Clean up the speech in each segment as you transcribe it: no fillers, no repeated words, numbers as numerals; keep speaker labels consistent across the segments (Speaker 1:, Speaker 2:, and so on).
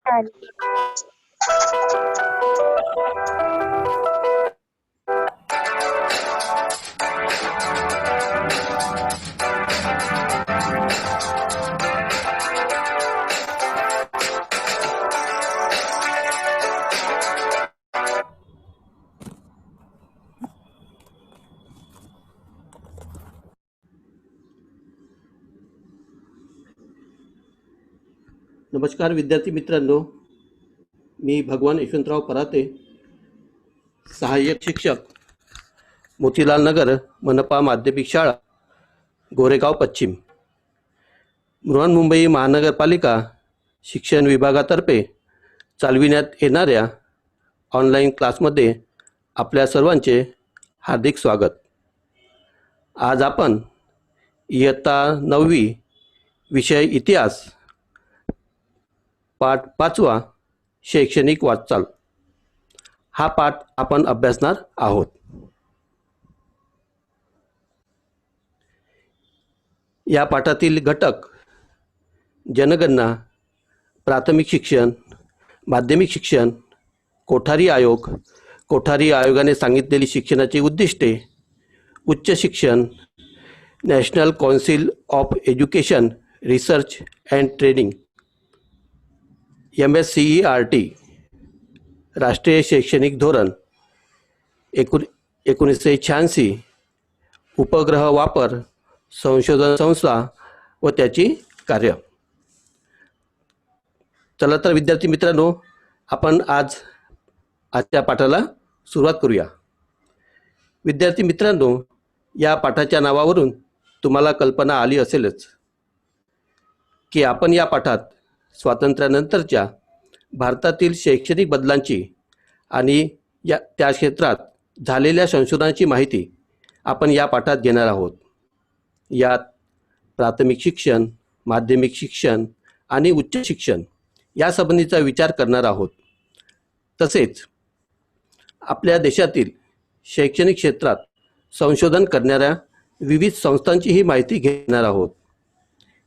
Speaker 1: चालेल.
Speaker 2: नमस्कार विद्यार्थी मित्रांनो, मी भगवान यशवंतराव पराते, सहाय्यक शिक्षक, मोतीलाल नगर मनपा माध्यमिक शाळा, गोरेगाव पश्चिम, बृहन्मुंबई महानगरपालिका शिक्षण विभागातर्फे चालविण्यात येणाऱ्या ऑनलाईन क्लासमध्ये आपल्या सर्वांचे हार्दिक स्वागत. आज आपण इयत्ता 9वी विषय इतिहास पाठ 5वा शैक्षणिक वाटचाल हा पाठ आपण अभ्यासणार आहोत. या पाठातील घटक जनगणना, प्राथमिक शिक्षण, माध्यमिक शिक्षण, कोठारी आयोग, कोठारी आयोगाने सांगितलेली शिक्षणाची उद्दिष्टे, उच्च शिक्षण, national council of education research and training MSCERT, राष्ट्रीय शैक्षणिक धोरण 1986, उपग्रह वापर, संशोधन संस्था व त्याची कार्य. चला तर विद्यार्थी मित्रांनो, आपण आजच्या पाठाला सुरुवात करूया. विद्यार्थी मित्रांनो, या पाठाच्या नावावरून तुम्हाला कल्पना आली असेलच की आपण या पाठात स्वातंत्र्यानंतरच्या भारतातील शैक्षणिक बदलांची आणि त्या क्षेत्रात झालेल्या संशोधनाची माहिती आपण या पाठात घेणार आहोत. यात प्राथमिक शिक्षण, माध्यमिक शिक्षण आणि उच्च शिक्षण या संबंधीचा विचार करणार आहोत. तसेच आपल्या देशातील शैक्षणिक क्षेत्रात संशोधन करणाऱ्या विविध संस्थांचीही माहिती घेणार आहोत.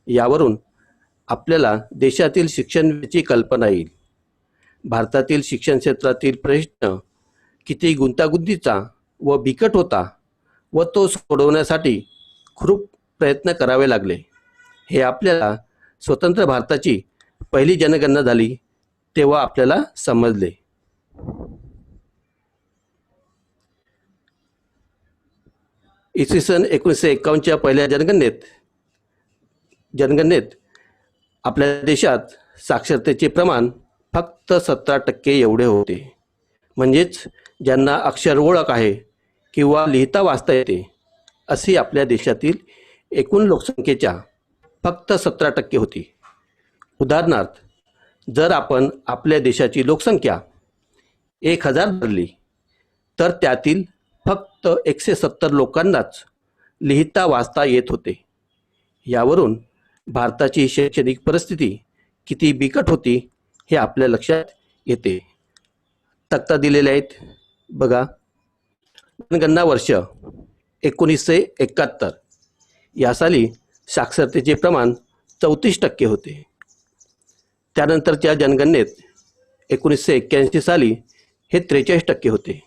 Speaker 2: यावरून आपल्याला देशातील शिक्षणाची कल्पना येईल. भारतातील शिक्षण क्षेत्रातील प्रश्न किती गुंतागुंतीचा व बिकट होता व तो सोडवण्यासाठी खूप प्रयत्न करावे लागले हे आपल्याला स्वतंत्र भारताची पहिली जनगणना झाली तेव्हा आपल्याला समजले. इसवी सन 1951च्या पहिल्या जनगणनेत आपल्या देशात साक्षरतेचे प्रमाण फक्त 17% एवढे होते. म्हणजेच ज्यांना अक्षर ओळख आहे किंवा लिहिता वाचता येते अशी आपल्या देशातील एकूण लोकसंख्येच्या फक्त 17% होती. उदाहरणार्थ, जर आपण आपल्या देशाची लोकसंख्या 1000 धरली तर त्यातील फक्त 170 लोकांनाच लिहिता वाचता येत होते. यावरून भारताची शैक्षणिक परिस्थिती किती बिकट होती हे आपल्या लक्षात येते. तक्ता दिलेले आहेत बघा. जनगणना वर्ष 1971 या साली साक्षरतेचे प्रमाण 34% होते. त्यानंतरच्या जनगणनेत 1981 साली हे 43% होते.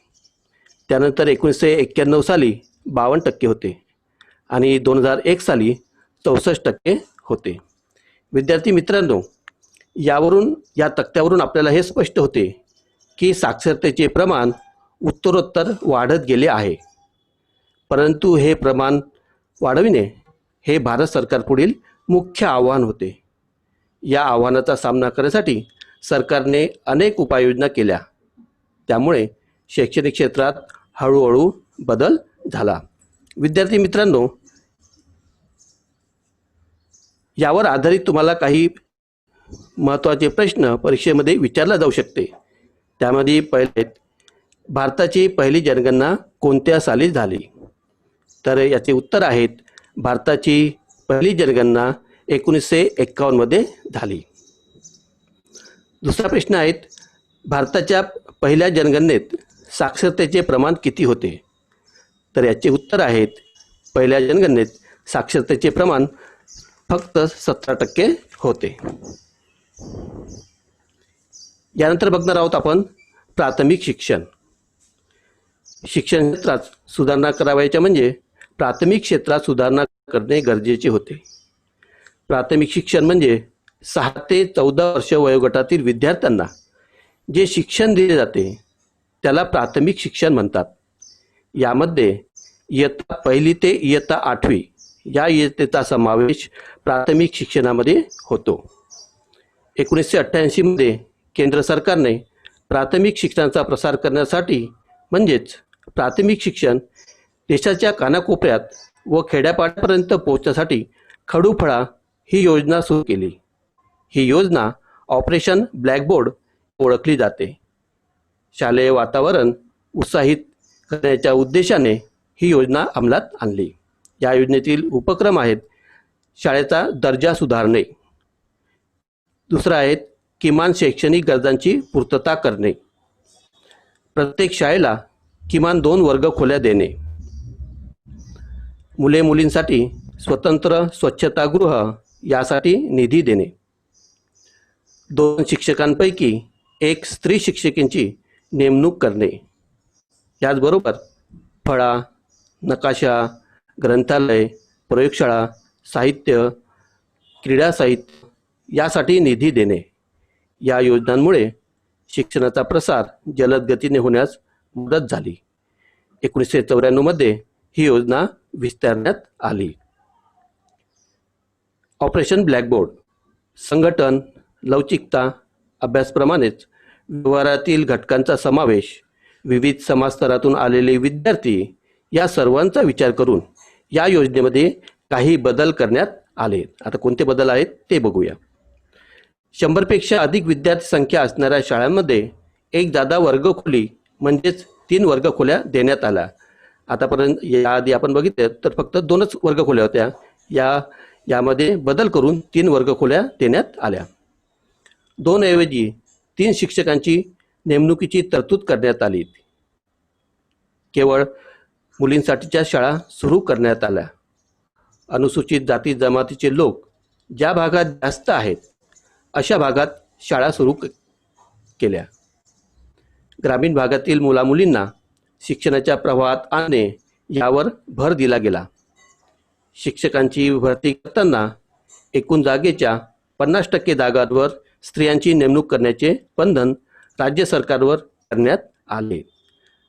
Speaker 2: त्यानंतर 1991 साली 52% होते आणि 2001 साली 64% होते. विद्यार्थी मित्रांनो, या तक्त्यावरून आपल्याला हे स्पष्ट होते की साक्षरतेचे प्रमाण उत्तरोत्तर वाढत गेले आहे. परंतु हे प्रमाण वाढविणे हे भारत सरकारपुढील मुख्य आव्हान होते. या आव्हानाचा सामना करण्यासाठी सरकारने अनेक उपाययोजना केल्या. त्यामुळे शैक्षणिक क्षेत्रात हळूहळू बदल झाला. विद्यार्थी मित्रांनो, यावर आधारित तुम्हाला काही महत्त्वाचे प्रश्न परीक्षेमध्ये विचारला जाऊ शकते. त्यामध्ये पहिले, भारताची पहिली जनगणना कोणत्या साली झाली? तर याचे उत्तर आहेत, भारताची पहिली जनगणना 1951 मध्ये झाली. दुसरा प्रश्न आहे, भारताच्या पहिल्या जनगणनेत साक्षरतेचे प्रमाण किती होते? तर याचे उत्तर आहेत, पहिल्या जनगणनेत साक्षरतेचे प्रमाण फक्त 17% होते. यानंतर बघणार आहोत आपण प्राथमिक शिक्षण. शिक्षण क्षेत्रात सुधारणा करावयाच्या म्हणजे प्राथमिक क्षेत्रात सुधारणा करणे गरजेचे होते. प्राथमिक शिक्षण म्हणजे 6 ते 14 वर्ष वयोगटातील विद्यार्थ्यांना जे शिक्षण दिले जाते त्याला प्राथमिक शिक्षण म्हणतात. यामध्ये इयत्ता 1 ते इयत्ता 8वी या इयत्तेचा समावेश प्राथमिक शिक्षणामध्ये होतो. 1988 मध्ये केंद्र सरकारने प्राथमिक शिक्षणाचा प्रसार करण्यासाठी म्हणजेच प्राथमिक शिक्षण देशाच्या कानाकोपऱ्यात व खेड्यापाड्यापर्यंत पोहोचण्यासाठी खडूफळा ही योजना सुरू केली. ही योजना ऑपरेशन ब्लॅकबोर्ड ओळखली जाते. शालेय वातावरण उत्साहित करण्याच्या उद्देशाने ही योजना अंमलात आणली. या योजनेतील उपक्रम आहेत शाळेचा दर्जा सुधारणे, दुसरा आहे किमान शैक्षणिक गरजांची पूर्तता करणे, प्रत्येक शाळेला किमान 2 वर्गखोल्या देणे, मुले मुलींसाठी स्वतंत्र स्वच्छतागृह यासाठी निधी देणे, 2 शिक्षकांपैकी 1 स्त्री शिक्षिकेची नेमणूक करणे, याचबरोबर फळा, नकाशा, ग्रंथालय, प्रयोगशाळा, साहित्य, क्रीडा साहित्य यासाठी निधी देणे. या योजनांमुळे शिक्षणाचा प्रसार जलद गतीने होण्यास मदत झाली. 1994 मध्ये ही योजना विस्तारण्यात आली. ऑपरेशन ब्लॅकबोर्ड संघटन, लवचिकता, अभ्यासप्रमाणेच व्यवहारातील घटकांचा समावेश, विविध समाजस्तरातून आलेले विद्यार्थी या सर्वांचा विचार करून या योजनेमध्ये काही बदल करण्यात आले. आता कोणते बदल आहेत ते बघूया. 100 पेक्षा अधिक विद्यार्थी संख्या असणाऱ्या शाळांमध्ये एक जादा वर्गखोली म्हणजेच 3 वर्गखोल्या देण्यात आल्या. आतापर्यंत याआधी आपण बघितलं तर फक्त 2च वर्गखोल्या होत्या. यामध्ये बदल करून 3 वर्गखोल्या देण्यात आल्या. 2 ऐवजी 3 शिक्षकांची नेमणुकीची तरतूद करण्यात आली. केवळ मुलींसाठीच्या शाळा सुरू करण्यात आल्या. अनुसूचित जाती जमातीचे लोक ज्या भागात जास्त आहेत अशा भागात शाळा सुरू केल्या. ग्रामीण भागातील मुलामुलींना शिक्षणाच्या प्रवाहात आणणे यावर भर दिला गेला. शिक्षकांची भरती करताना एकूण जागेच्या 50% जागांवर स्त्रियांची नेमणूक करण्याचे बंधन राज्य सरकारवर करण्यात आले.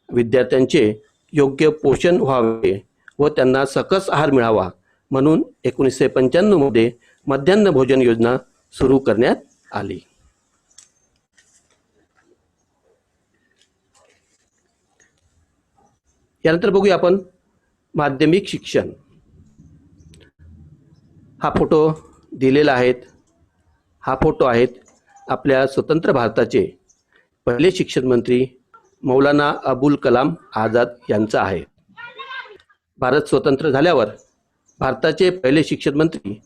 Speaker 2: विद्यार्थ्यांचे योग्य पोषण व्हावे व त्यांना सकस आहार मिळावा म्हणून 1995 मध्ये मध्यान्ह भोजन योजना सुरू करण्यात आली. यानंतर बघूया आपण माध्यमिक शिक्षण. हा फोटो दिलेला आहे. हा फोटो आहेत आपल्या स्वतंत्र भारताचे पहिले शिक्षण मंत्री मौलाना अबुल कलाम आझाद यांचा आहे. भारत स्वतंत्र झाल्यावर भारताचे पहिले शिक्षण मंत्री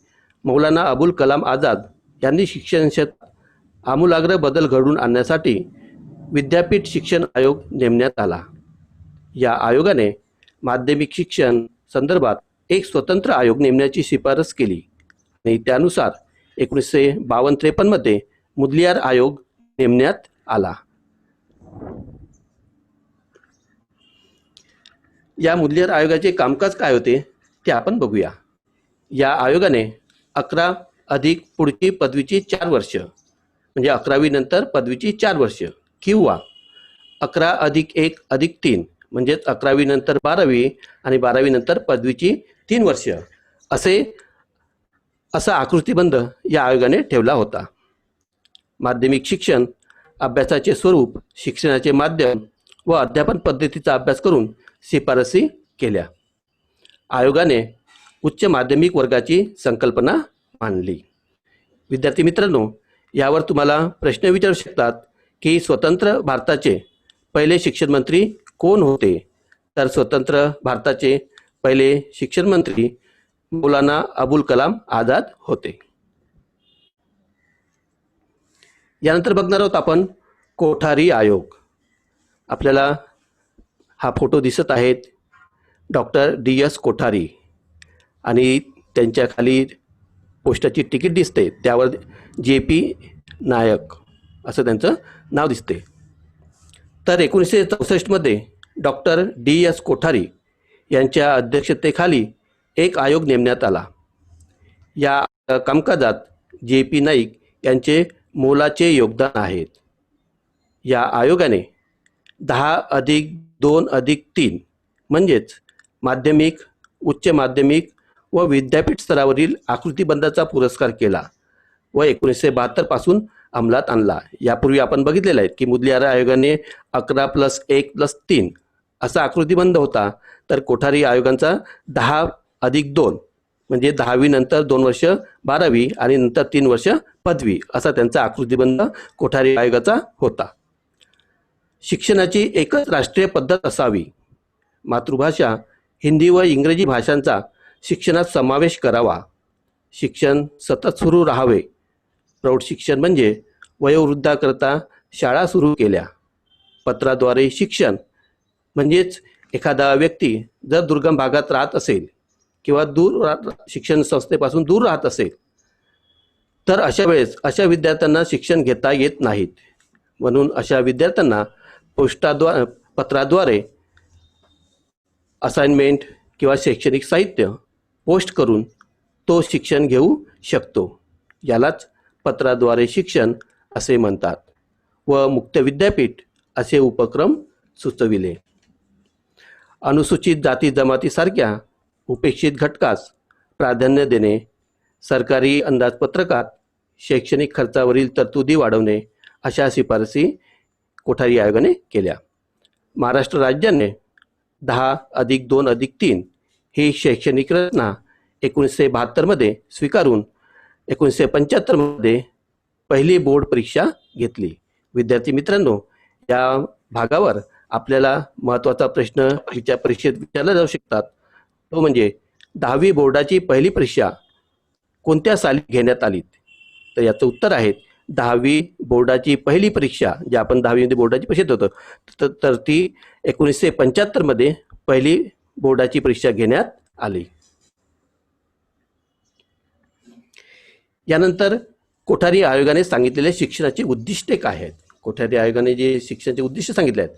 Speaker 2: मौलाना अबुल कलाम आझाद यांनी शिक्षण क्षेत्रात आमूलाग्र बदल घडवून आणण्यासाठी विद्यापीठ शिक्षण आयोग नेमण्यात आला. या आयोगाने माध्यमिक शिक्षण संदर्भात एक स्वतंत्र आयोग नेमण्याची शिफारस केली आणि त्यानुसार 1952-53 मध्ये मुदलियार आयोग नेमण्यात आला. या मुदलियार आयोगाचे कामकाज काय होते ते आपण बघूया. या आयोगाने 11 अधिक पुढची पदवीची 4 वर्ष म्हणजे 11वी नंतर पदवीची 4 वर्ष किंवा 11 अधिक 1 अधिक 3 म्हणजेच 11वी नंतर 12वी आणि 12वी नंतर पदवीची 3 वर्ष असा आकृतिबंध या आयोगाने ठेवला होता. माध्यमिक शिक्षण अभ्यासाचे स्वरूप, शिक्षणाचे माध्यम व अध्यापन पद्धतीचा अभ्यास करून शिफारसी केल्या. आयोगाने उच्च माध्यमिक वर्गाची संकल्पना मांडली. विद्यार्थी मित्रांनो, यावर तुम्हाला प्रश्न विचारू शकतात की स्वतंत्र भारताचे पहिले शिक्षण मंत्री कोण होते? तर स्वतंत्र भारताचे पहिले शिक्षण मंत्री मौलाना अबुल कलाम आझाद होते. यानंतर बघणार आहोत आपण कोठारी आयोग. आपल्याला हा फोटो दिसत आहेत डॉक्टर DS कोठारी आणि त्यांच्या खाली पोस्टाची तिकीट दिसते त्यावर JP नायक असं त्यांचं नाव दिसते. तर 1964मध्ये डॉक्टर DS कोठारी यांच्या अध्यक्षतेखाली एक आयोग नेमण्यात आला. या कामकाजात JP नाईक यांचे मोलाचे योगदान आहेत. या आयोगाने 10+2+3 म्हणजेच माध्यमिक, उच्च माध्यमिक व विद्यापीठ स्तरावरील आकृतिबंधाचा पुरस्कार केला व 1972 पासून अंमलात आणला. यापूर्वी आपण बघितलेलं आहे की मुदलियार आयोगाने 11+1+3 असा आकृतिबंध होता, तर कोठारी आयोगांचा 10+2 म्हणजे 10वी नंतर 2 वर्ष 12वी आणि नंतर 3 वर्ष पदवी असा त्यांचा आकृतिबंध कोठारी आयोगाचा होता. शिक्षणाची एकच राष्ट्रीय पद्धत असावी. मातृभाषा हिंदी व इंग्रजी भाषांचा शिक्षणात समावेश करावा. शिक्षण सतत सुरू राहावे. प्रौढ शिक्षण म्हणजे वयोवृद्धाकरता शाळा सुरू केल्या. पत्राद्वारे शिक्षण म्हणजेच एखादा व्यक्ती जर दुर्गम भागात राहत असेल किंवा शिक्षण संस्थेपासून दूर राहत असेल तर अशा वेळेस अशा विद्यार्थ्यांना शिक्षण घेता येत नाहीत. म्हणून अशा विद्यार्थ्यांना पत्राद्वारे असाइनमेंट किंवा शैक्षणिक साहित्य पोस्ट करून तो शिक्षण घेऊ शकतो. यालाच पत्राद्वारे शिक्षण असे म्हणतात व मुक्त विद्यापीठ असे उपक्रम सुचविले. अनुसूचित जाती जमातीसारख्या उपेक्षित घटकास प्राधान्य देणे, सरकारी अंदाजपत्रकात शैक्षणिक खर्चावरील तरतुदी वाढवणे अशा शिफारसी कोठारी आयोगाने केल्या. महाराष्ट्र राज्याने 10+2+3 ही शैक्षणिक रचना 1972मध्ये स्वीकारून 1975मध्ये पहिली बोर्ड परीक्षा घेतली. विद्यार्थी मित्रांनो, या भागावर आपल्याला महत्त्वाचा प्रश्न परीक्षेत विचारला जाऊ शकतात. तो म्हणजे 10वी बोर्डाची पहिली परीक्षा कोणत्या साली घेण्यात आली? तर याचं उत्तर आहे 10वी बोर्डाची पहिली परीक्षा जी आपण 10वी बोर्डाची परीक्षा होतं तर ती 1975मध्ये पहिली बोर्डाची परीक्षा घेण्यात आली. यानंतर कोठारी आयोगाने सांगितलेले शिक्षणाची उद्दिष्टे काय आहेत? कोठारी आयोगाने जे शिक्षणाचे उद्दिष्ट सांगितले आहेत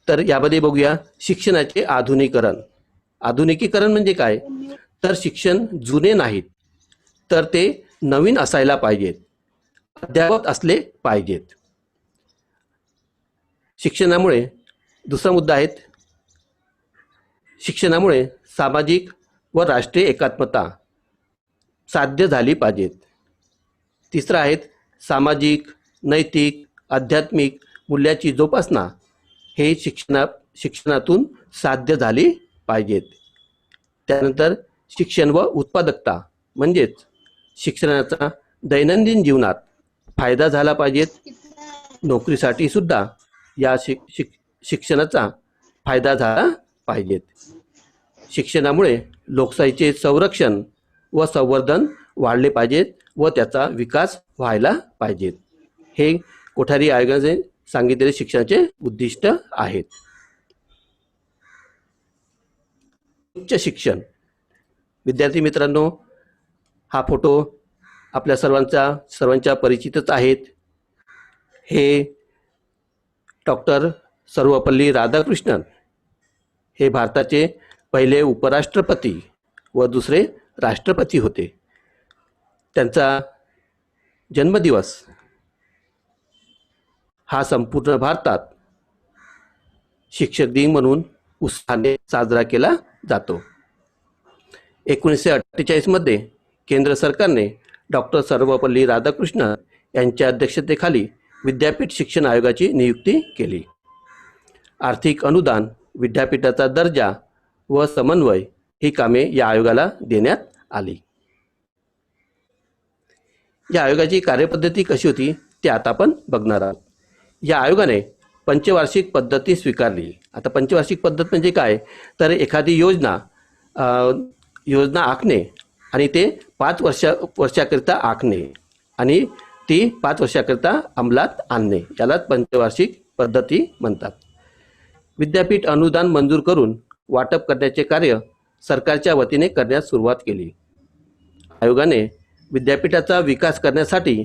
Speaker 2: तर यामध्ये बघूया. शिक्षणाचे आधुनिकीकरण. आधुनिकीकरण म्हणजे काय? तर शिक्षण जुने नाहीत तर ते नवीन असायला पाहिजेत, अद्ययावत असले पाहिजेत. शिक्षणामुळे दुसरा मुद्दा आहे शिक्षणामुळे सामाजिक व राष्ट्रीय एकात्मता साध्य झाली पाहिजेत. तिसरा आहे सामाजिक, नैतिक, आध्यात्मिक मूल्याची जोपासना हे शिक्षणातून साध्य झाली पाहिजेत. त्यानंतर शिक्षण व उत्पादकता म्हणजेच शिक्षणाचा दैनंदिन जीवनात फायदा झाला पाहिजेत. नोकरीसाठी सुद्धा या शिक्षणाचा फायदा झाला पाहिजेत. शिक्षणामुळे लोकशाहीचे संरक्षण व संवर्धन वाढले पाहिजेत व त्याचा विकास व्हायला पाहिजेत. हे कोठारी आयोगाने सांगितलेले शिक्षणाचे उद्दिष्ट आहेत. उच्च शिक्षण. विद्यार्थी मित्रांनो, हा फोटो आपल्या सर्वांच्या परिचितच आहेत. हे डॉक्टर सर्वपल्ली राधाकृष्णन हे भारताचे पहिले उपराष्ट्रपती व दुसरे राष्ट्रपती होते. त्यांचा जन्मदिवस हा संपूर्ण भारतात शिक्षक दिन म्हणून उत्साहाने साजरा केला जातो. 1948मध्ये केंद्र सरकारने डॉक्टर सर्वपल्ली राधाकृष्णन यांच्या अध्यक्षतेखाली विद्यापीठ शिक्षण आयोगाची नियुक्ती केली. आर्थिक अनुदान, विद्यापीठाचा दर्जा व समन्वय ही कामे या आयोगाला देण्यात आली. या आयोगाची कार्यपद्धती कशी होती ते आता आपण बघणार आहोत. या आयोगाने पंचवार्षिक पद्धती स्वीकारली. आता पंचवार्षिक पद्धत म्हणजे काय? तर एखादी योजना आखणे आणि ते 5 वर्षाकरिता आखणे आणि ती 5 वर्षाकरिता अंमलात आणणे यालाच पंचवार्षिक पद्धती म्हणतात. विद्यापीठ अनुदान मंजूर करून वाटप करण्याचे कार्य सरकारच्या वतीने करण्यास सुरुवात केली. आयोगाने विद्यापीठाचा विकास करण्यासाठी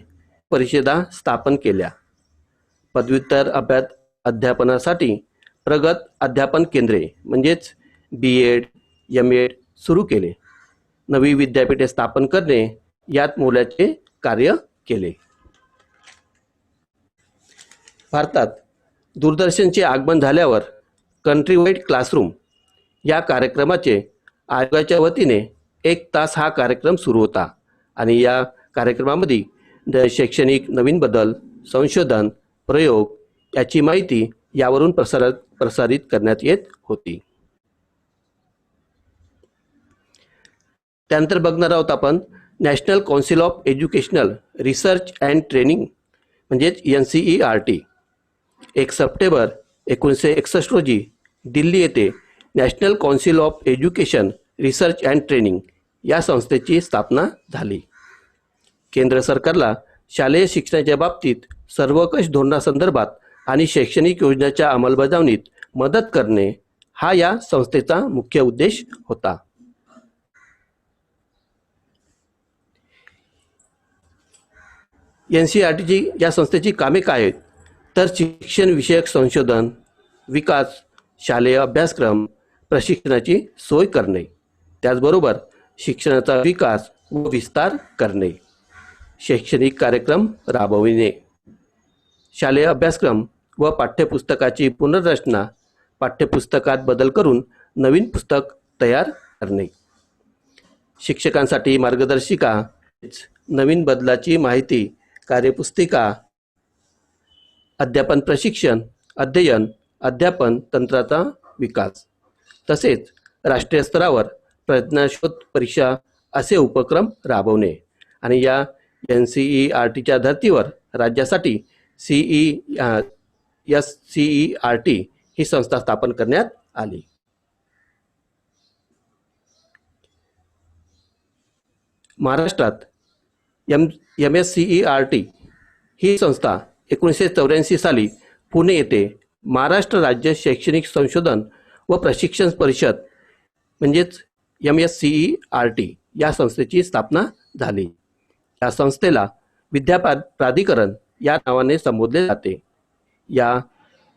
Speaker 2: परिषदा स्थापन केल्या. पदव्युत्तर अध्यापनासाठी प्रगत अध्यापन केंद्रे म्हणजेच BEd MEd सुरू केले. नवी विद्यापीठे स्थापन करणे यात मोलाचे कार्य केले. भारतात दूरदर्शनचे आगमन झाल्यावर कंट्री वाईड क्लासरूम या कार्यक्रमाचे आयोगाच्या वतीने 1 तास हा कार्यक्रम सुरू होता आणि या कार्यक्रमामध्ये शैक्षणिक नवीन बदल, संशोधन, प्रयोग याची माहिती यावरून प्रसारित करण्यात येत होती. त्यानंतर बघणार आहोत आपण national council of educational research and training म्हणजेच NCERT. 1 सप्टेंबर 1961 रोजी दिल्ली येथे national council of education research and training या संस्थेची स्थापना झाली. केंद्र सरकारला शालेय शिक्षणाच्या बाबतीत सर्वंकष धोरणासंदर्भात आणि शैक्षणिक योजनांच्या अंमलबजावणीत मदत करणे हा या संस्थेचा मुख्य उद्देश होता. NCERTची या संस्थेची कामे काय आहेत तर शिक्षण विषयक संशोधन, विकास, शालेय अभ्यासक्रम, प्रशिक्षणाची सोय करणे, त्याचबरोबर शिक्षणाचा विकास व विस्तार करणे, शैक्षणिक कार्यक्रम राबविणे, शालेय अभ्यासक्रम व पाठ्यपुस्तकाची पुनर्रचना, पाठ्यपुस्तकात बदल करून नवीन पुस्तक तयार करणे, शिक्षकांसाठी मार्गदर्शिका, नवीन बदलाची माहिती, कार्यपुस्तिका, अध्यापन प्रशिक्षण, अध्ययन, अध्यापन तंत्राचा विकास, तसेच राष्ट्रीय स्तरावर प्रज्ञाशोध परीक्षा असे उपक्रम राबवणे आणि या NCERTच्या धर्तीवर राज्यासाठी SCERT ही संस्था स्थापन करण्यात आली. महाराष्ट्रात MSCERT ही संस्था 1984 साली पुणे येथे महाराष्ट्र राज्य शैक्षणिक संशोधन व प्रशिक्षण परिषद म्हणजेच MSCERT या संस्थेची स्थापना झाली. या संस्थेला विद्या प्राधिकरण या नावाने संबोधले जाते. या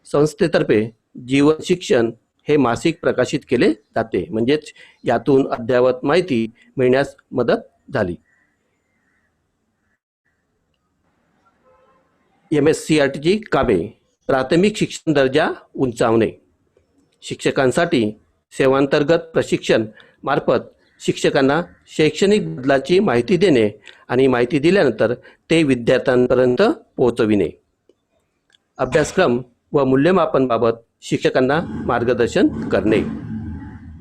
Speaker 2: संस्थेतर्फे जीवन शिक्षण हे मासिक प्रकाशित केले जाते, म्हणजेच यातून अद्ययावत माहिती मिळण्यास मदत झाली. MSCERTची कामे: प्राथमिक शिक्षण दर्जा उंचावणे, शिक्षकांसाठी सेवांतर्गत प्रशिक्षण मार्फत शिक्षकांना शैक्षणिक बदलाची माहिती देणे आणि माहिती दिल्यानंतर ते विद्यार्थ्यांपर्यंत पोहोचविणे, अभ्यासक्रम व मूल्यमापनाबाबत शिक्षकांना मार्गदर्शन करणे,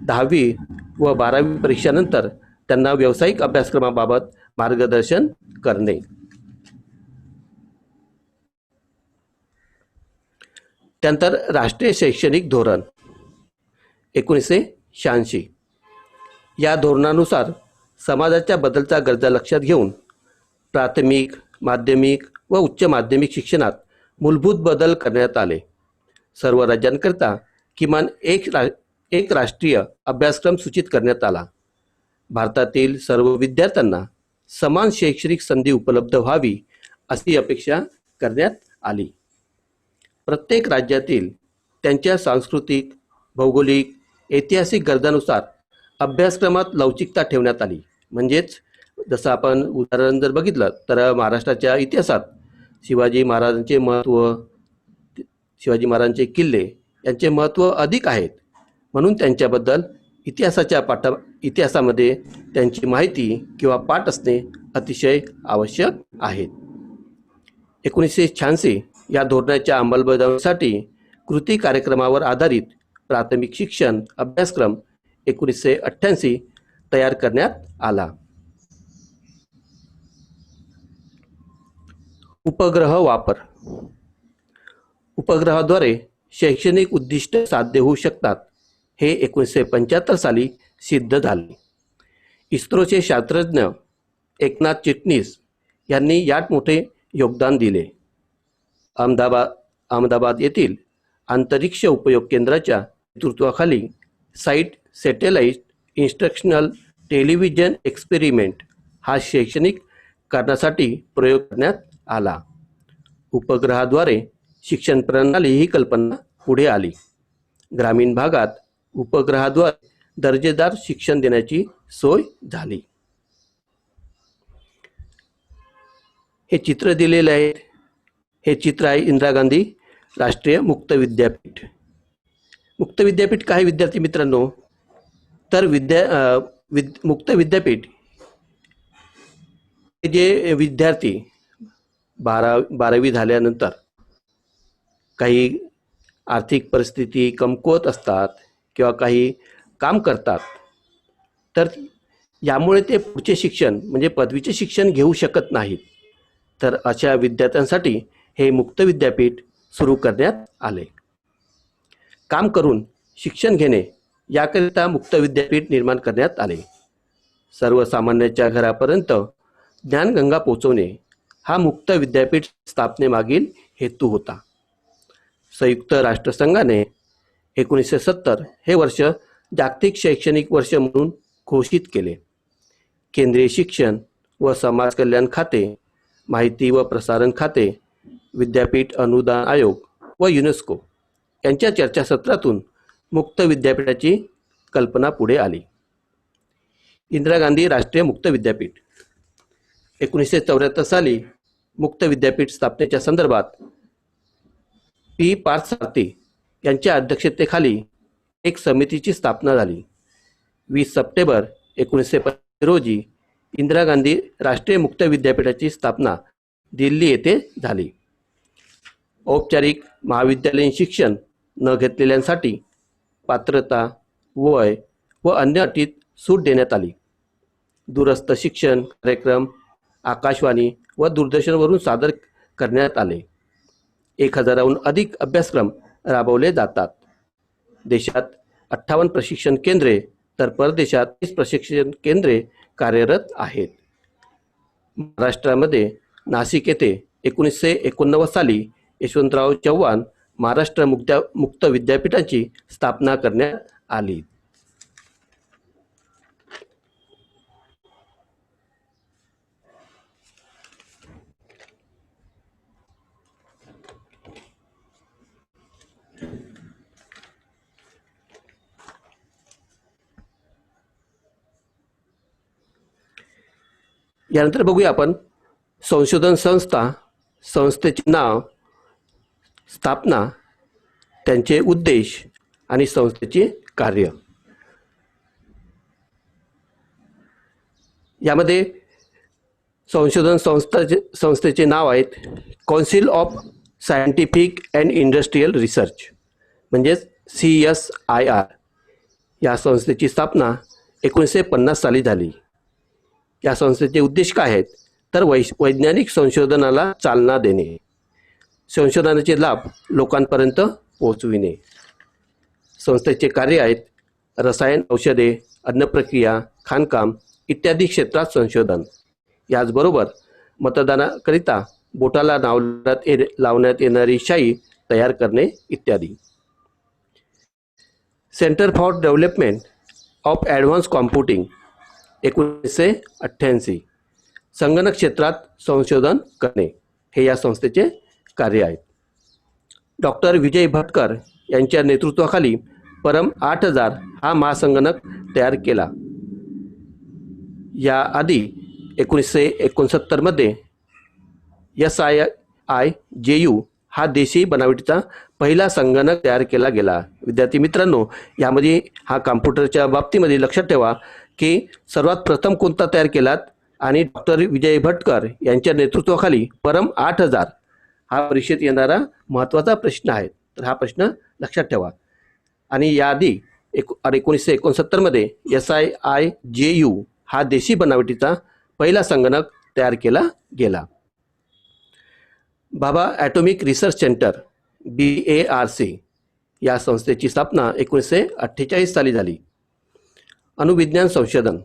Speaker 2: 10वी व 12वी परीक्षानंतर त्यांना व्यावसायिक अभ्यासक्रमाबाबत मार्गदर्शन करणे. त्यानंतर राष्ट्रीय शैक्षणिक धोरण 1986. या धोरणानुसार समाजाच्या बदलत्या गरजा लक्षात घेऊन प्राथमिक, माध्यमिक व उच्च माध्यमिक शिक्षणात मूलभूत बदल करण्यात आले. सर्व राज्यांकरिता किमान एक राष्ट्रीय अभ्यासक्रम सूचित करण्यात आला. भारतातील सर्व विद्यार्थ्यांना समान शैक्षणिक संधी उपलब्ध व्हावी अशी अपेक्षा करण्यात आली. प्रत्येक राज्यातील त्यांच्या सांस्कृतिक, भौगोलिक, ऐतिहासिक गरजांनुसार अभ्यासक्रमात लवचिकता ठेवण्यात आली. म्हणजेच जसं आपण उदाहरण जर बघितलं तर महाराष्ट्राच्या इतिहासात शिवाजी महाराजांचे महत्त्व, शिवाजी महाराजांचे किल्ले यांचे महत्त्व अधिक आहेत, म्हणून त्यांच्याबद्दल इतिहासामध्ये त्यांची माहिती किंवा पाठ असणे अतिशय आवश्यक आहे. 1986 या धोरणाच्या अंमलबजावणीसाठी कृती कार्यक्रमावर आधारित प्राथमिक शिक्षण अभ्यासक्रम 1988 तयार करण्यात आला. उपग्रह वापर: उपग्रहाद्वारे शैक्षणिक उद्दिष्ट साध्य होऊ शकतात हे 1975 साली सिद्ध झाले. इस्रोचे शास्त्रज्ञ एकनाथ चिटणीस यांनी यात मोठे योगदान दिले. अहमदाबाद येथील अंतरिक्ष उपयोग केंद्राच्या नेतृत्वाखाली site satellite instructional television experiment हा शैक्षणिक कारणासाठी प्रयोग करण्यात आला. उपग्रहाद्वारे शिक्षण प्रणाली ही कल्पना पुढे आली. ग्रामीण भागात उपग्रहाद्वारे दर्जेदार शिक्षण देण्याची सोय झाली. हे चित्र दिलेले आहे. हे चित्र आहे इंदिरा गांधी राष्ट्रीय मुक्त विद्यापीठ. मुक्त विद्यापीठ काय विद्यार्थी मित्रांनो, तर मुक्त विद्यापीठ हे जे विद्यार्थी 12वी झाल्यानंतर काही आर्थिक परिस्थिती कमकुवत असतात किंवा काही काम करतात, तर यामुळे ते पुढचे शिक्षण म्हणजे पदवीचे शिक्षण घेऊ शकत नाहीत. तर अशा विद्यार्थ्यांसाठी हे मुक्त विद्यापीठ सुरू करण्यात आले. काम करून शिक्षण घेणे याकरिता मुक्त विद्यापीठ निर्माण करण्यात आले. सर्वसामान्यांच्या घरापर्यंत ज्ञानगंगा पोचवणे हा मुक्त विद्यापीठ स्थापनेमागील हेतू होता. संयुक्त राष्ट्रसंघाने 1970 हे वर्ष जागतिक शैक्षणिक वर्ष म्हणून घोषित केले. केंद्रीय शिक्षण व समाज कल्याण खाते, माहिती व प्रसारण खाते, विद्यापीठ अनुदान आयोग व युनेस्को यांच्या चर्चासत्रातून मुक्त विद्यापीठाची कल्पना पुढे आली. इंदिरा गांधी राष्ट्रीय मुक्त विद्यापीठ 1974 साली मुक्त विद्यापीठ स्थापनेच्या संदर्भात पी पार्थसारथी यांच्या अध्यक्षतेखाली एक समितीची स्थापना झाली. 20 सप्टेंबर 1950 रोजी इंदिरा गांधी राष्ट्रीय मुक्त विद्यापीठाची स्थापना दिल्ली येथे झाली. औपचारिक महाविद्यालयीन शिक्षण न घेतलेल्यांसाठी पात्रता, वय व अन्य अटीत सूट देण्यात आली. दूरस्थ शिक्षण कार्यक्रम आकाशवाणी व दूरदर्शनवरून सादर करण्यात आले. 1000हून अधिक अभ्यासक्रम राबवले जातात. देशात 58 प्रशिक्षण केंद्रे तर परदेशात 30 प्रशिक्षण केंद्रे कार्यरत आहेत. महाराष्ट्रामध्ये नाशिक येथे 1989 साली यशवंतराव चव्हाण महाराष्ट्र मुक्त विद्यापीठाची स्थापना करण्यात आली. यानंतर बघूया आपण संशोधन संस्था, संस्थेचे नाव, स्थापना, त्यांचे उद्देश आणि संस्थेचे कार्य. यामध्ये संशोधन संस्थेचे नाव आहेत council of scientific and industrial research म्हणजेच CSIR. या संस्थेची स्थापना 1950 साली झाली. या संस्थेचे उद्देश काय आहेत, तर वैज्ञानिक संशोधनाला चालना देणे, संशोधनाचे लाभ लोकांपर्यंत पोहोचविणे. संस्थेचे कार्य आहेत रसायन, औषधे, अन्नप्रक्रिया, खाणकाम इत्यादी क्षेत्रात संशोधन. याचबरोबर मतदानाकरिता बोटाला लावण्यात येणारी शाई तयार करणे इत्यादी. Centre for development of advance computing 1988. संगणक क्षेत्रात संशोधन करणे हे या संस्थेचे कार्य आहे. डॉक्टर विजय भटकर यांच्या नेतृत्वाखाली परम 8000 हा महासंगणक तयार केला. याआधी 1969 मध्ये SIIJU हा देशी बनावटीचा पहिला संगणक तयार केला गेला. विद्यार्थी मित्रांनो, यामध्ये हा कॉम्प्युटरच्या बाबतीमध्ये लक्षात ठेवा की सर्वात प्रथम कोणता तयार केलात आणि डॉक्टर विजय भटकर यांच्या नेतृत्वाखाली परम 8000 हा परीक्षेत येणारा महत्त्वाचा प्रश्न आहे. तर हा प्रश्न लक्षात ठेवा. आणि याआधी 1969 मध्ये SIIJU हा देशी बनावटीचा पहिला संगणक तयार केला गेला. Bhabha atomic research centre BARC या संस्थेची स्थापना 1948 साली झाली. अणुविज्ञान संशोधन,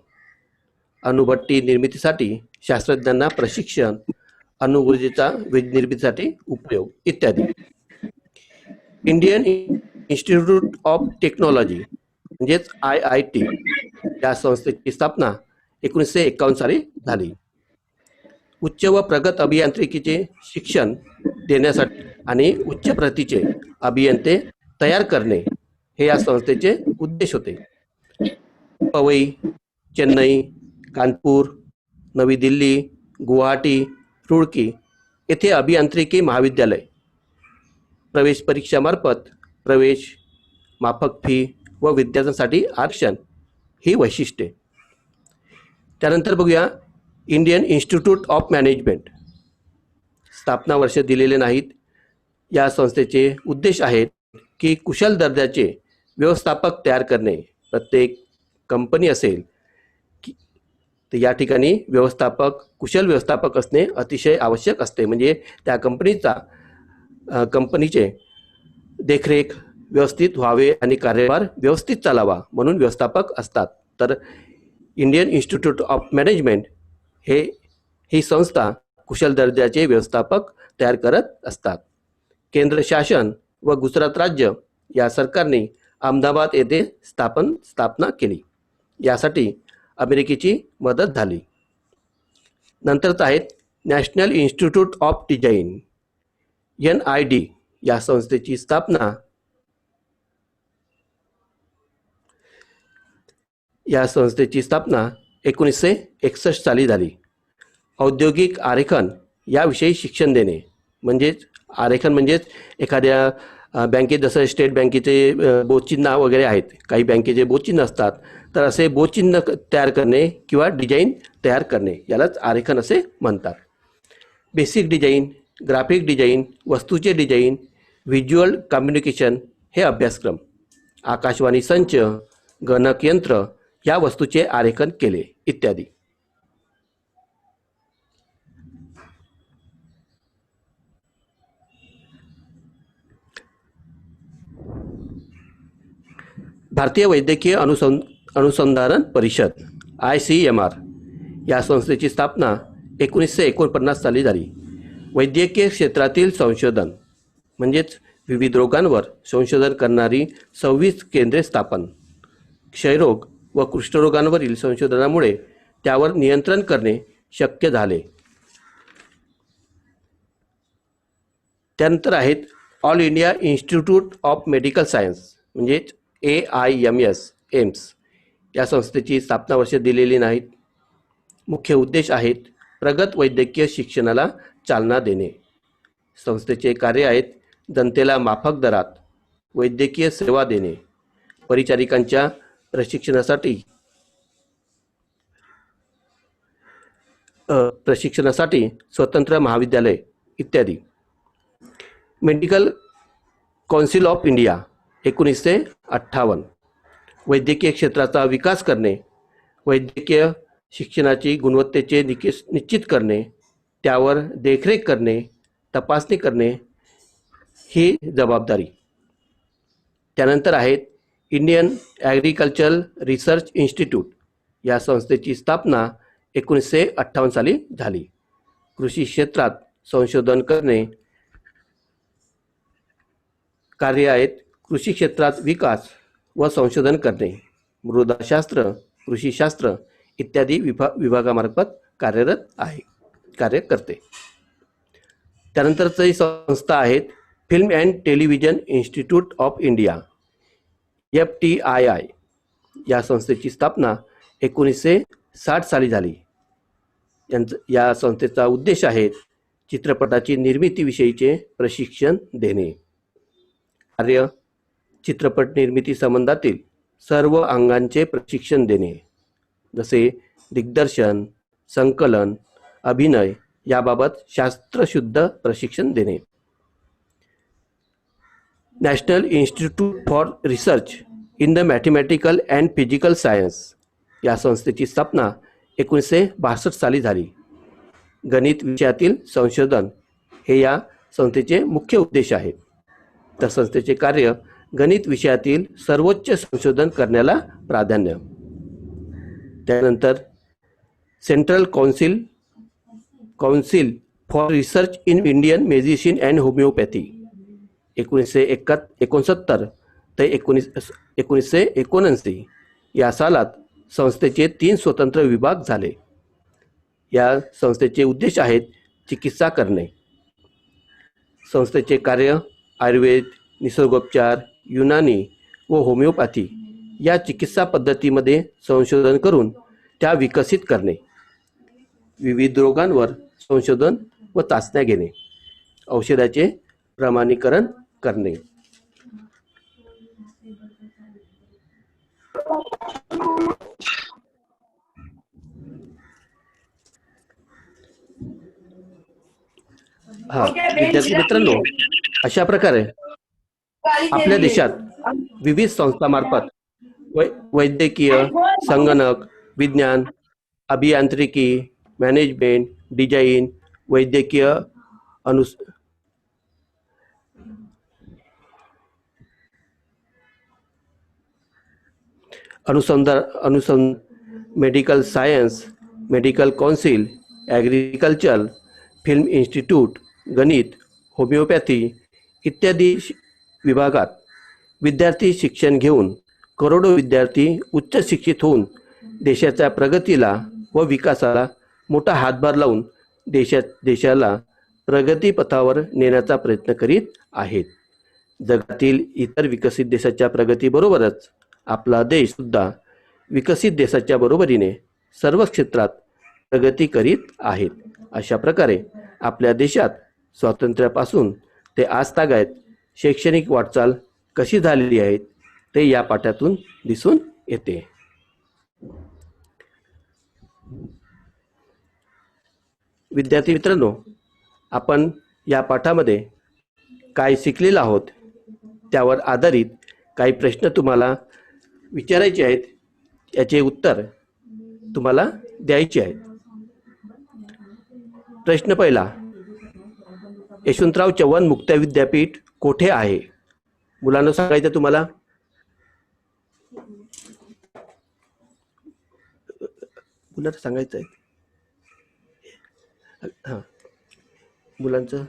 Speaker 2: अणुभट्टी निर्मितीसाठी शास्त्रज्ञांना प्रशिक्षण, अणुऊर्जेचा निर्मितीसाठी उपयोग इत्यादी. इंडियन इन्स्टिट्यूट ऑफ टेक्नॉलॉजी म्हणजेच IIT या संस्थेची स्थापना 1951 साली झाली. उच्च व प्रगत अभियांत्रिकीचे शिक्षण देण्यासाठी आणि उच्च प्रतीचे अभियंते तयार करणे हे या संस्थेचे उद्देश होते. पवई, चेन्नई, कानपूर, नवी दिल्ली, गुवाहाटी, रुड़की येथे अभियांत्रिकी महाविद्यालय प्रवेश परीक्षामार्फत प्रवेश, माफक फी व विद्यार्थ्यांसाठी आरक्षण ही वैशिष्ट्ये. त्यानंतर बघूया इंडियन इन्स्टिट्यूट ऑफ मॅनेजमेंट. स्थापना वर्ष दिलेले नाहीत. या संस्थेचे उद्देश आहेत की कुशल दर्जाचे व्यवस्थापक तयार करणे. प्रत्येक कंपनी असेल की तर या ठिकाणी व्यवस्थापक, कुशल व्यवस्थापक असणे अतिशय आवश्यक असते. म्हणजे त्या कंपनीचे देखरेख व्यवस्थित व्हावे आणि कार्यभार व्यवस्थित चालावा म्हणून व्यवस्थापक असतात. तर इंडियन इन्स्टिट्यूट ऑफ मॅनेजमेंट ही संस्था कुशल दर्जाचे व्यवस्थापक तयार करत असतात. केंद्र शासन व गुजरात राज्य या सरकारने अहमदाबाद येथे स्थापना केली. यासाठी अमेरिकेची मदत झाली. नंतरच आहेत national institute of design NID. या संस्थेची स्थापना 1961 साली झाली. औद्योगिक आरेखन याविषयी शिक्षण देणे. म्हणजेच आरेखन म्हणजेच एखाद्या बँकेत जसं स्टेट बँकेचे बोधचिन्ह वगैरे आहेत, काही बँकेचे बोधचिन्ह असतात, तर असे बोधचिन्ह तयार करणे किंवा डिझाईन तयार करणे यालाच आरेखन असे म्हणतात. बेसिक डिझाईन, ग्राफिक डिझाईन, वस्तूचे डिझाईन, व्हिज्युअल कम्युनिकेशन हे अभ्यासक्रम. आकाशवाणी संच, गणक यंत्र या वस्तूचे आरेखन केले इत्यादी. भारतीय वैद्यकीय अनुसंधान परिषद ICMR या संस्थेची स्थापना 1949 साली झाली. वैद्यकीय क्षेत्रातील संशोधन म्हणजेच विविध रोगांवर संशोधन करणारी 26 केंद्रे स्थापन. क्षयरोग व कुष्ठरोगांवरील संशोधनामुळे त्यावर नियंत्रण करणे शक्य झाले. त्यानंतर आहेत all India institute of medical science म्हणजेच AIMS. या संस्थेची स्थापना वर्ष दिलेली नाहीत. मुख्य उद्देश आहेत प्रगत वैद्यकीय शिक्षणाला चालना देणे. संस्थेचे कार्य आहेत जनतेला माफक दरात वैद्यकीय सेवा देणे, परिचारिकांच्या प्रशिक्षणासाठी स्वतंत्र महाविद्यालय इत्यादी. Medical council of India 1958. वैद्यकीय क्षेत्राचा विकास करणे, वैद्यकीय शिक्षणाची गुणवत्तेचे निश्चित करणे, त्यावर देखरेख करणे, तपासणी करणे ही जबाबदारी. त्यानंतर आहेत इंडियन ॲग्रिकल्चरल रिसर्च इन्स्टिट्यूट. या संस्थेची स्थापना 1958 साली झाली. कृषी क्षेत्रात संशोधन करणे कार्य आहेत. कृषी क्षेत्रात विकास व संशोधन करणे, मृदाशास्त्र, कृषीशास्त्र इत्यादी विभागामार्फत कार्य करते. त्यानंतरची संस्था आहेत film and television institute of India FTII. या संस्थेची स्थापना 1960 साली झाली. या संस्थेचा उद्देश आहे चित्रपटाची निर्मितीविषयीचे प्रशिक्षण देणे. कार्य चित्रपट निर्मिती संबंधातील सर्व अंगांचे प्रशिक्षण देणे, जसे दिग्दर्शन, संकलन, अभिनय याबाबत शास्त्रशुद्ध प्रशिक्षण देणे. National institute for research in the mathematical and physical science. या संस्थेची स्थापना 1962 साली झाली. गणित विषयातील संशोधन हे या संस्थेचे मुख्य उद्देश आहेत. तर संस्थेचे कार्य गणित विषयातील सर्वोच्च संशोधन करण्याला प्राधान्य. त्यानंतर central council for research in Indian medicine and homeopathy 1969 ते 1979 या सालात संस्थेचे 3 स्वतंत्र विभाग झाले. या संस्थेचे उद्देश आहेत चिकित्सा करणे, संस्थेचे कार्य आयुर्वेद, निसर्गोपचार, युनानी व होमिओपॅथी या चिकित्सा पद्धतीमध्ये संशोधन करून त्या विकसित करणे, विविध रोगांवर संशोधन व चाचण्या घेणे, औषधाचे प्रमाणीकरण करणे. विद्यार्थी मित्रांनो, अशा प्रकारे आपल्या देशात विविध संस्थांमार्फत वैद्यकीय, संगणक, विज्ञान, अभियांत्रिकी, मॅनेजमेंट, डिझाईन, वैद्यकीय अनुसंधान, medical science, medical council, agriculture, film institute, गणित, होमिओपॅथी इत्यादी विभागात विद्यार्थी शिक्षण घेऊन करोडो विद्यार्थी उच्च शिक्षित होऊन देशाच्या प्रगतीला व विकासाला मोठा हातभार लावून देशाला प्रगतीपथावर नेण्याचा प्रयत्न करीत आहेत. जगातील इतर विकसित देशाच्या प्रगतीबरोबरच आपला देश सुद्धा विकसित देशाच्या बरोबरीने सर्व क्षेत्रात प्रगती करीत आहेत. अशा प्रकारे आपल्या देशात स्वातंत्र्यापासून ते आजतागायत शैक्षणिक वाटचाल कशी झालेली आहे ते या पाठातून दिसून येते. विद्यार्थी मित्रांनो, आपण या पाठामध्ये काय शिकलेलो आहोत त्यावर आधारित काही प्रश्न तुम्हाला विचारायचे आहेत, याचे उत्तर तुम्हाला द्यायचे आहेत. प्रश्न पहिला, यशवंतराव चव्हाण मुक्त विद्यापीठ कोठे आहे? मुलांना सांगायचं तुम्हाला. मुलांना सांगायचं आहे. हां, मुलांचं.